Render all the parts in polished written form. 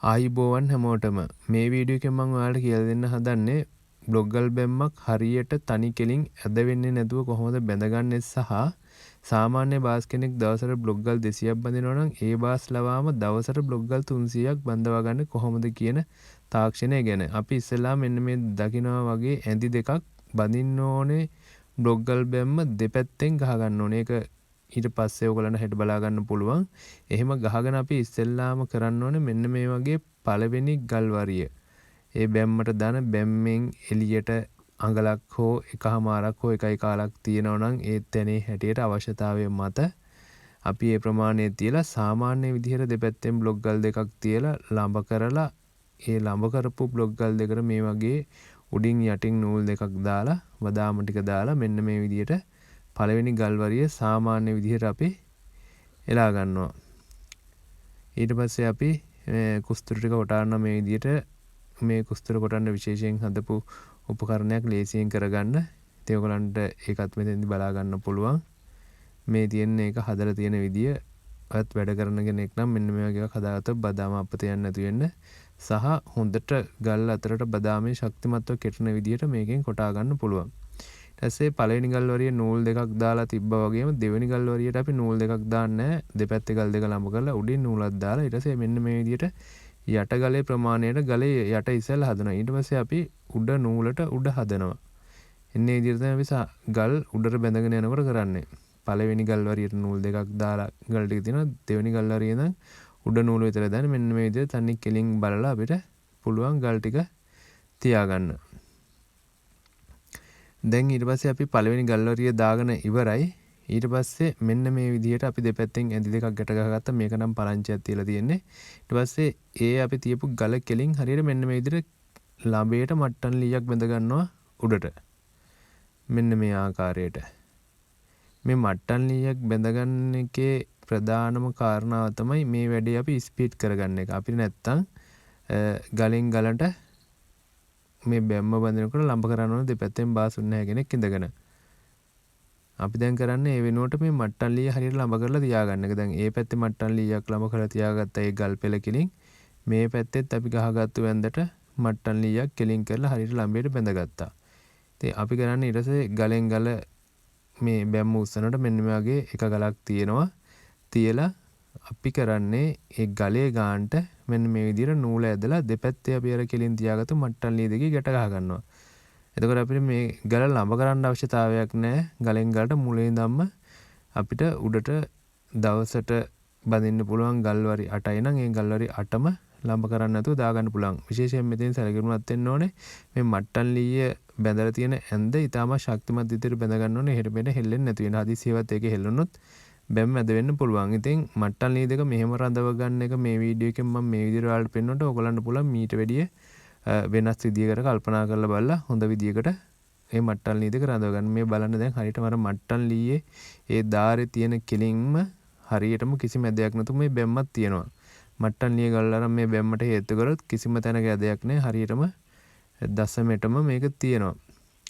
ආයිබෝවන් හැමෝටම මේ වීඩියෝ එකෙන් මම ඔයාලට කියලා දෙන්න හදන්නේ බ්ලොග්ගල් බැම්මක් හරියට තනි කෙලින් ඇද වෙන්නේ නැතුව කොහොමද බැඳගන්නේ සහ සාමාන්‍ය බාස් කෙනෙක් දවසට බ්ලොග්ගල් 200ක් බඳිනවා නම් ඒ බාස් ලවාම දවසට බ්ලොග්ගල් 300ක් බඳවා ගන්න කොහොමද කියන තාක්ෂණය ගැන අපි ඉස්සෙල්ලා මෙන්න මේ දකිනවා වගේ ඇඳි දෙකක් බඳින්න ඕනේ බ්ලොග්ගල් බැම්ම දෙපැත්තෙන් ගහ ගන්න ඕනේ. ඒක ඊට පස්සේ ඔයගලන්ට හෙට බලා ගන්න පුළුවන්. එහෙම ගහගෙන අපි ඉස්සෙල්ලාම කරන්න ඕනේ මෙන්න මේ වගේ පළවෙනි ගල් වරිය. ඒ බැම්මට දාන බැම්මෙන් එළියට අඟලක් හෝ එකහමාරක් හෝ එකයි කාලක් තියෙනවා නම් ඒ තැනේ හැටියට අවශ්‍යතාවය මත අපි ඒ ප්‍රමාණය තියලා සාමාන්‍ය විදිහට දෙපැත්තෙන් බ්ලොක් ගල් දෙකක් තියලා ළඹ කරලා ඒ ළඹ කරපු බ්ලොක් ගල් දෙකට මේ වගේ උඩින් යටින් නූල් දෙකක් දාලා බදාම ටික දාලා මෙන්න මේ විදිහට පළවෙනි ගල් වරිය සාමාන්‍ය විදිහට අපි එලා ගන්නවා. ඊට පස්සේ අපි කුස්තුරු ටික කොටන්න මේ විදිහට මේ කුස්තුරු කොටන්න විශේෂයෙන් හදපු උපකරණයක් ලේසියෙන් කරගන්න. ඉතින් ඔයගලන්ට ඒකත් මෙතෙන්දි බලා ගන්න පුළුවන්. මේ තියෙන එක හදලා තියෙන විදිය ඔයත් වැඩ කරන කෙනෙක් නම් මෙන්න මේ වගේ එකක් හදාගත්තොත් බදාම අපත යන්නේ නැතු වෙන්න සහ හොඳට ගල් අතරට බදාමේ ශක්තිමත්ව කෙටෙන විදියට මේකෙන් කොටා ගන්න පුළුවන්. ඊට පස්සේ පළවෙනි ගල් වරියේ නූල් දෙකක් දාලා තිබ්බා වගේම දෙවෙනි ගල් වරියට අපි නූල් දෙකක් දාන්නේ නැහැ. දෙපැත්තේ ගල් දෙක ළඹ කරලා උඩින් නූලක් දාලා ඊට පස්සේ මෙන්න මේ විදියට යට ගලේ ප්‍රමාණයට ගලේ යට ඉස්සෙල්ලා හදනවා. ඊට පස්සේ අපි උඩ නූලට උඩ හදනවා. එන්නේ විදිහට තමයි අපි ගල් උඩට බැඳගෙන යනකොට කරන්නේ. පළවෙනි ගල් වරියට නූල් දෙකක් දාලා ගල් ටික තියෙනවා. දෙවෙනි ගල් වරියේ නම් උඩ නූල විතර දාන්න මෙන්න මේ විදිහට තනි කෙලින් බලලා අපිට පුළුවන් ගල් ටික තියාගන්න. දැන් ඊට පස්සේ අපි පළවෙනි ගල් වරිය දාගෙන ඉවරයි. ඊට පස්සේ මෙන්න මේ විදිහට අපි දෙපැත්තෙන් ඇඳි දෙකක් ගැට ගහගත්තා. මේක නම් පරංචියක් තියලා තියෙන්නේ. ඊට පස්සේ ඒ අපි තියපු ගල කෙලින් හරියට මෙන්න මේ විදිහට ළඹේට මට්ටම් ලීයක් බැඳ ගන්නවා උඩට. මෙන්න මේ ආකාරයට. මේ මට්ටම් ලීයක් බැඳ ගන්න එකේ ප්‍රධානම කාරණාව තමයි මේ වැඩේ අපි ස්පීඩ් කරගන්න එක. අපිට නැත්තම් ගලෙන් ගලට මේ බැම්ම බඳිනකොට ළඹ කරන්න ඕන දෙපැත්තෙන් බාසුන්නෑ කෙනෙක් ඉඳගෙන. අපි දැන් කරන්නේ ඒ වෙනුවට මේ මට්ටම් ලීය හරියට ළඹ කරලා තියාගන්න එක. දැන් ඒ පැත්තේ මට්ටම් ලීයක් ළඹ කරලා තියාගත්තා ඒ ගල් පෙළ කෙලින්. මේ පැත්තෙත් අපි ගහගත්තු වැන්දට මට්ටම් ලීයක් කෙලින් කරලා හරියට ළඹේට බැඳගත්තා. ඉතින් අපි කරන්නේ ඊට පස්සේ ගලෙන් ගල මේ බැම්ම උස්සනකොට මෙන්න මේ වගේ එක ගලක් තියෙනවා. තියලා අපි කරන්නේ ඒ ගලේ ගානට මෙන්න මේ විදිහට නූල ඇදලා දෙපැත්තේ අපි අර කෙලින් තියාගත්තු මට්ටම් ලී දෙකේ ගැට ගහ ගන්නවා. එතකොට අපිට මේ ගල ළඹ කරන්න අවශ්‍යතාවයක් නැහැ. ගලෙන් ගලට මුලින් ඉඳන්ම අපිට උඩට දවසට බඳින්න පුළුවන් ගල්වරි 8යි නම් ඒ ගල්වරි 8ම ළඹ කරන්න නැතුව දාගන්න පුළුවන්. විශේෂයෙන් මෙතෙන් සැලකිලිමත් වෙන්න ඕනේ. මේ මට්ටම් ලීය බැඳලා තියෙන ඇඳ ඊටම ශක්තිමත් විදිහට බැඳ ගන්න ඕනේ. එහෙට මෙහෙට හෙල්ලෙන්නේ නැතු වෙන. හදිසියවත් ඒකේ හෙල්ලුනොත් බැම්ම ඇද වෙන්න පුළුවන්. ඉතින් මට්ටම් ලී දෙක මෙහෙම රඳව ගන්න එක මේ වීඩියෝ එකෙන් මම මේ විදිහට ඔයාලට පෙන්වන්නට ඕගලන්ට පුළුවන් මීට වැඩිය වෙනස් විදියකට කල්පනා කරලා බලලා හොඳ විදියකට මේ මට්ටම් ලී දෙක රඳව ගන්න. මේ බලන්න දැන් හරියටම අර මට්ටම් ලීයේ ඒ ධාරේ තියෙන කෙලින්ම හරියටම කිසිම ඇදයක් නැතුව මේ බැම්මක් තියෙනවා. මට්ටම් ලීය ගල්ලා මේ බැම්මට හේතු කරොත් කිසිම තැනක ඇදයක් නැහැ. හරියටම දශමෙටම මේක තියෙනවා.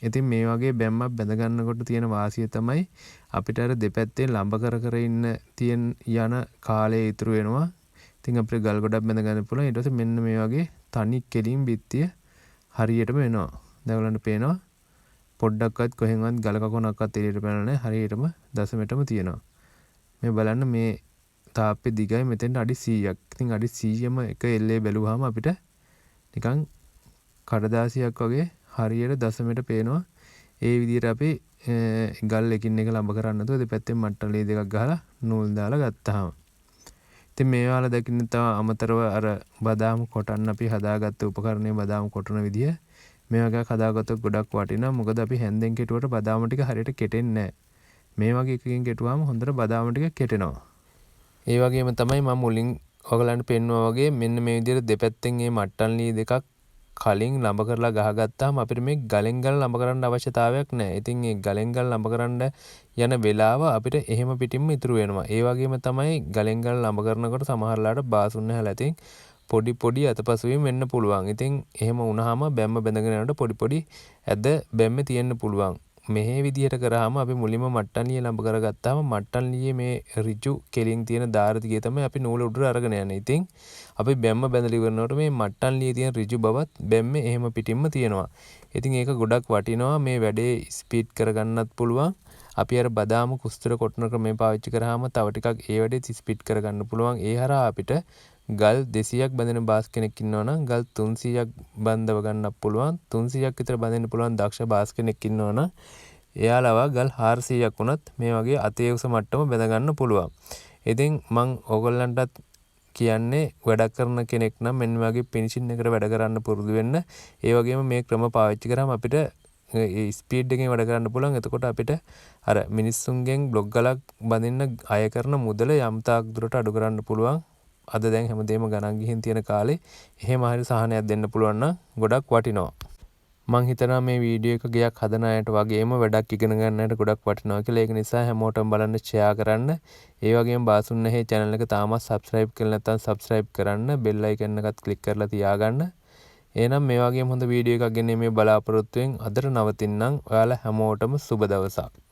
ඉතින් මේ වගේ බැම්මක් බැඳ ගන්නකොට තියෙන වාසිය තමයි අපිට අර දෙපැත්තේ ළඹ කර ඉන්න තියෙන යන කාලය ඉතුරු වෙනවා. ඉතින් අපිට ගල් ගොඩක් බැඳ ගන්න පුළුවන්. ඊට පස්සේ මෙන්න මේ වගේ තනි කෙලින් බිත්තිය හරියටම වෙනවා. දැන් ඔයාලන්ට පේනවා පොඩ්ඩක්වත් කොහෙන්වත් ගල කකුණක්වත් එළියට පැනලා නැහැ. හරියටම දශමෙටම තියෙනවා. මේ බලන්න මේ තාප්පේ දිගයි මෙතෙන්ට අඩි 100ක්. ඉතින් අඩි 100ම එක එල්ලේ බැලුවාම අපිට නිකන් කඩදාසියක් වගේ හරියට දශමෙට පේනවා. ඒ විදිහට අපි ගල් එකින් එක ළඹ කරන්න නැතුව දෙපැත්තෙන් මට්ටම් ලී දෙකක් ගහලා නූල් දාලා ගත්තාම. ඉතින් මේ වල දකින්න තව අමතරව අර බදාම කොටන්න අපි හදාගත්ත උපකරණයේ බදාම කොටන විදිය මේ වගේ හදාගත්තොත් ගොඩක් වටිනවා. මොකද අපි හැන්දෙන් කෙටුවට බදාම ටික හරියට කෙටෙන්නේ නැහැ. මේ වගේ එකකින් කෙටුවාම හොඳට බදාම ටික කෙටෙනවා. ඒ වගේම තමයි මම මුලින් ඔයගලන්ට පෙන්වුවා වගේ මෙන්න මේ විදිහට දෙපැත්තෙන් මේ මට්ටම් ලී දෙකක් කලින් ළඹ කරලා ගහගත්තාම අපිට මේ ගලෙන් ගල ළඹ කරන්න අවශ්‍යතාවයක් නැහැ. ඉතින් මේ ගලෙන් ගල ළඹ කරන්න යන වෙලාව අපිට එහෙම පිටින්ම ඉතුරු වෙනවා. ඒ වගේම තමයි ගලෙන් ගල ළඹ කරනකොට සමහරලාට බාසුන්නහල ඇතින් පොඩි අතපසුවීම් වෙන්න පුළුවන්. ඉතින් එහෙම වුණාම බැම්ම බැඳගෙන යනකොට පොඩි ඇද බැම්මේ තියෙන්න පුළුවන්. මෙහි විදිහට කරාම අපි මුලින්ම මට්ටන්ලිය ලම්බ කරගත්තාම මට්ටන්ලියේ මේ ඍජු කෙලින් තියෙන දාර දිගේ තමයි අපි නූල උඩට අරගෙන යන්නේ. ඉතින් අපි බැම්ම බැඳලා ඉවරනකොට මේ මට්ටන්ලියේ තියෙන ඍජු බවත් බැම්මේ එහෙම පිටින්ම තියෙනවා. ඉතින් ඒක ගොඩක් වටිනවා. මේ වැඩේ ස්පීඩ් කරගන්නත් පුළුවන්. අපි අර බදාම කුස්තර කොටන ක්‍රමය පාවිච්චි කරාම තව ටිකක් ඒ වැඩේ ස්පීඩ් කරගන්න පුළුවන්. ඒ හරහා අපිට ගල් 200ක් බඳින බාස් කෙනෙක් ඉන්නවා නම් ගල් 300ක් බඳව ගන්නත් පුළුවන්. 300ක් විතර බඳින්න පුළුවන් දක්ෂ බාස් කෙනෙක් ඉන්නවා නම් එයාලව ගල් 400ක් වුණත් මේ වගේ අතේ උස මට්ටම බැඳ ගන්න පුළුවන්. ඉතින් මම ඕගොල්ලන්ටත් කියන්නේ වැඩ කරන කෙනෙක් නම් මෙන්න වගේ ෆිනිෂින් එකට වැඩ කරන්න පුරුදු වෙන්න. ඒ වගේම මේ ක්‍රම පාවිච්චි කරාම අපිට ස්පීඩ් එකෙන් වැඩ කරන්න පුළුවන්. එතකොට අපිට අර මිනිස්සුන්ගෙන් බ්ලොග් ගලක් බඳින්න අය කරන මුදල යම් තාක් දුරට අඩු කරන්න පුළුවන්. අද දැන් හැමදේම ගණන් ගිහින් තියෙන කාලේ එහෙම හරි සහනයක් දෙන්න පුළුවන් නම් ගොඩක් වටිනවා. මං හිතනවා මේ වීඩියෝ එක ගයක් හදන අයට වගේම වැඩක් ඉගෙන ගන්න අයට ගොඩක් වටිනවා කියලා. ඒක නිසා හැමෝටම බලන්න ෂෙයා කරන්න. ඒ වගේම බාසුන්නහේ channel එක තාමත් subscribe කරලා නැත්නම් subscribe කරන්න. bell icon එකත් click කරලා තියාගන්න. එහෙනම් මේ වගේම හොඳ වීඩියෝ එකක් ගෙනීමේ බලාපොරොත්තුවෙන් අදට නවතින්නම්. ඔයාලා හැමෝටම සුබ දවසක්.